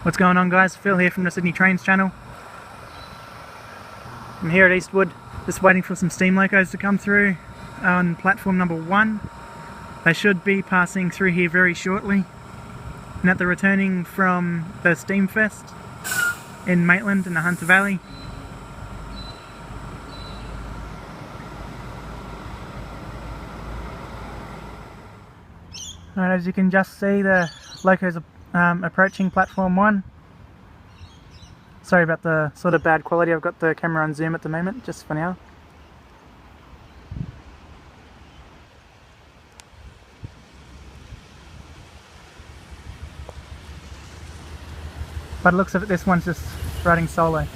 What's going on, guys? Phil here from the Sydney Trains channel. I'm here at Eastwood, just waiting for some steam locos to come through on platform number 1. They should be passing through here very shortly. And they're returning from the Steam Fest in Maitland in the Hunter Valley. Alright, as you can just see, the locos are approaching platform 1. Sorry about the sort of bad quality, I've got the camera on zoom at the moment, just for now. By the looks of it, this one's just riding solo.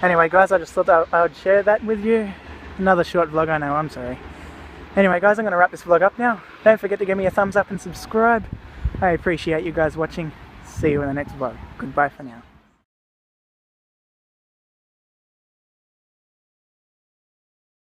Anyway guys, I just thought that I would share that with you. Another short vlog, I know, I'm sorry. Anyway guys, I'm going to wrap this vlog up now. Don't forget to give me a thumbs up and subscribe. I appreciate you guys watching. See you in the next vlog. Goodbye for now.